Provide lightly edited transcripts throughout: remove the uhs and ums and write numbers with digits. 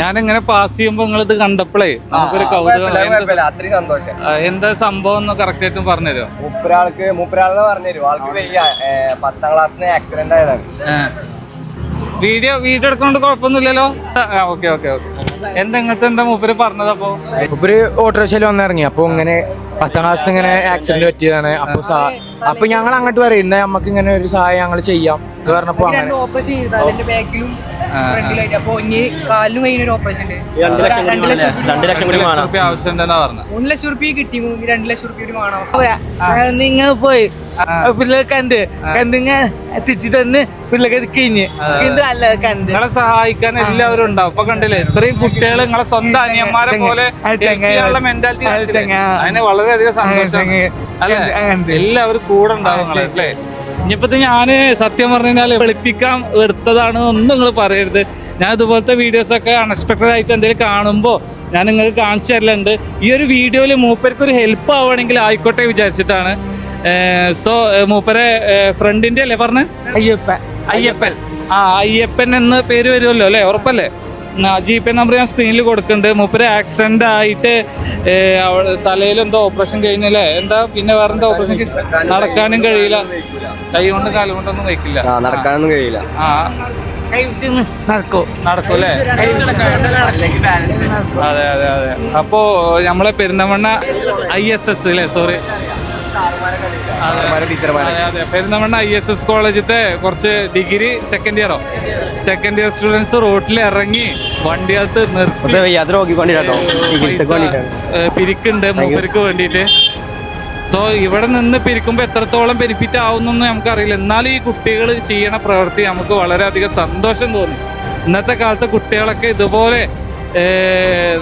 ഞാനിങ്ങനെ പാസ് ചെയ്യുമ്പോ നിങ്ങളിത് കണ്ടപ്പോഴേ നമുക്കൊരു കൗതുകം. എന്താ സംഭവം എന്ന് കറക്റ്റ് ആയിട്ടും പറഞ്ഞുതരും. മൂപ്പരാളെന്ന് പറഞ്ഞുതരും. ആൾക്ക് വയ്യ, 10ാം ക്ലാസ്സിന് ആക്സിഡന്റ് ആയതാണ്. വീഡിയോ എടുക്കുന്നോണ്ട് കുഴപ്പമൊന്നുമില്ലല്ലോ. Okay okay okay. എന്താ മൂപ്പര് പറഞ്ഞത്? മൂപ്പര് ഓട്ടോറിക്ഷയിൽ വന്നിറങ്ങി. അപ്പൊ ഇങ്ങനെ 10ാം ക്ലാസ്സിൽ ഇങ്ങനെ ആക്സിഡന്റ് പറ്റിയതാണ്. അപ്പൊ ഞങ്ങൾ അങ്ങോട്ട് പറയും നമുക്ക് ഇങ്ങനെ ഒരു സഹായം ഞങ്ങൾ ചെയ്യാം എന്ന് പറഞ്ഞപ്പോ ഓപ്പറേഷൻ ചെയ്തത് ബാക്കിലും ഫ്രണ്ടിലായിട്ട്. അപ്പൊ ഇനി കാലിനും കഴിഞ്ഞൊരു ഓപ്പറേഷൻ ഉണ്ട്. 2 ലക്ഷം രൂപ ആവശ്യമുണ്ടെന്നാ പറഞ്ഞത്. 1 ലക്ഷം രൂപ കിട്ടി. 2 ലക്ഷം രൂപ വേണം. നിങ്ങൾ പോയി പിള്ളേർ കണ്ടിങ്ങ എത്തിച്ചിട്ട് പിള്ളേർക്ക് കഴിഞ്ഞ് നിങ്ങളെ സഹായിക്കാൻ എല്ലാവരും ഉണ്ടാവും. ഇപ്പൊ കണ്ടില്ലേ, ഇത്രയും കുട്ടികൾ നിങ്ങളെ സ്വന്തം അനിയന്മാരെ പോലെ മെന്റാലിറ്റി. അതിന് വളരെയധികം സന്തോഷം. എല്ലാവരും കൂടെ ഉണ്ടാവും അല്ലേ? ഇനിയിപ്പോ ഞാന് സത്യം പറഞ്ഞു കഴിഞ്ഞാൽ വെളുപ്പിക്കാൻ എടുത്തതാണ് ഒന്നും നിങ്ങൾ പറയരുത്. ഞാൻ ഇതുപോലത്തെ വീഡിയോസൊക്കെ അൺഎക്സ്പെക്ടഡ് ആയിട്ട് എന്തെങ്കിലും കാണുമ്പോൾ ഞാൻ നിങ്ങൾക്ക് കാണിച്ചു തരലുണ്ട്. ഈ ഒരു വീഡിയോയിൽ മൂപ്പർക്ക് ഒരു ഹെൽപ്പ് ആവുകയാണെങ്കിൽ ആയിക്കോട്ടെ വിചാരിച്ചിട്ടാണ്. സോ മൂപ്പരെ ഫ്രണ്ടിന്റെ അല്ലേ പറഞ്ഞ അയ്യപ്പൻ. അയ്യപ്പൻ എന്ന് പേര് വരുമല്ലോ അല്ലേ? ഉറപ്പല്ലേ? GPay നമ്പർ ഞാൻ സ്ക്രീനിൽ കൊടുക്കുന്നുണ്ട്. മൂപ്പര് ആക്സിഡന്റ് ആയിട്ട് തലയിലെന്തോ ഓപ്പറേഷൻ കഴിഞ്ഞല്ലേ? എന്താ പിന്നെ വേറെന്താ ഓപ്പറേഷൻ? നടക്കാനും കഴിയില്ല, കൈ കൊണ്ട് കാലം കൊണ്ടൊന്നും വയ്ക്കില്ല, നടക്കാനൊന്നും കഴിയില്ല. നടക്കൂല്ലേ? അതെ അതെ അതെ. അപ്പോ നമ്മളെ പെരിന്തമണ്ണ ISS അല്ലേ? സോറി, പെരിന്തമണ്ണ ISS കോളേജിലത്തെ കുറച്ച് ഡിഗ്രി സെക്കൻഡ് ഇയർ സ്റ്റുഡൻസ് റോട്ടിൽ ഇറങ്ങി വണ്ടികത്ത് നിർത്തി പിരിക്കുന്നുണ്ട് മൂപ്പർക്ക് വേണ്ടിയിട്ട്. സോ ഇവിടെ നിന്ന് പിരിക്കുമ്പോൾ എത്രത്തോളം ബെനിഫിറ്റ് ആവുന്നൊന്നും നമുക്കറിയില്ല. എന്നാലും ഈ കുട്ടികൾ ചെയ്യണ പ്രവൃത്തി നമുക്ക് വളരെയധികം സന്തോഷം തോന്നി. ഇന്നത്തെ കാലത്തെ കുട്ടികളൊക്കെ ഇതുപോലെ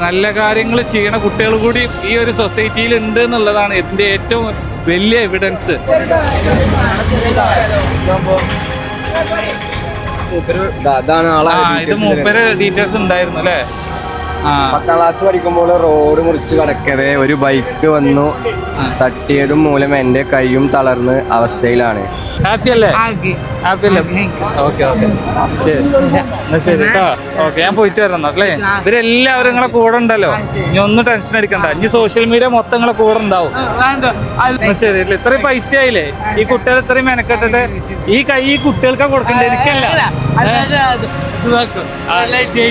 നല്ല കാര്യങ്ങൾ ചെയ്യണ കുട്ടികൾ കൂടി ഈ ഒരു സൊസൈറ്റിയിൽ ഉണ്ട് എന്നുള്ളതാണ് ഇതിന്റെ ഏറ്റവും വലിയ എവിഡൻസ്. ഇത് മൂപ്പര് ഡീറ്റെയിൽസ് ഉണ്ടായിരുന്നു അല്ലേ? 10ാം ക്ലാസ് പഠിക്കുമ്പോൾ റോഡ് മുറിച്ച് കടക്കവേ ഒരു ബൈക്ക് വന്നു തട്ടിയതും മൂലം എന്റെ കൈയും തളർന്ന് അവസ്ഥയിലാണ്. ഹാപ്പി അല്ലേ? ഹാപ്പി അല്ലേ? ഓക്കെ ഓക്കെ, ശരി എന്നാ ശരി കേട്ടോ. ഓക്കെ, ഞാൻ പോയിട്ട് വരണം അല്ലേ? ഇവരെല്ലാവരും നിങ്ങളെ കൂടെ ഉണ്ടല്ലോ. ഇനി ഒന്നും ടെൻഷൻ അടിക്കണ്ട. ഇനി സോഷ്യൽ മീഡിയ മൊത്തം നിങ്ങളെ കൂടെ ഉണ്ടാവും. ശരി അല്ലേ? ഇത്രയും പൈസ ആയില്ലേ? ഈ കുട്ടികൾ ഇത്രയും മെനക്കെട്ടിട്ട് ഈ കൈ ഈ കുട്ടികൾക്കാ കൊടുക്കണ്ടേ, എനിക്കല്ല.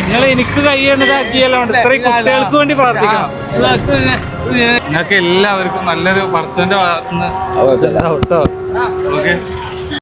നിങ്ങൾ എനിക്ക് കൈ എന്നതാക്കിയല്ലോ. ഇത്രയും കുട്ടികൾക്ക് വേണ്ടി പ്രാർത്ഥിക്കണം. നിങ്ങൾക്ക് എല്ലാവർക്കും നല്ലൊരു പറച്ചന്റെ ഭാഗത്തുനിന്ന്. ഓക്കെ.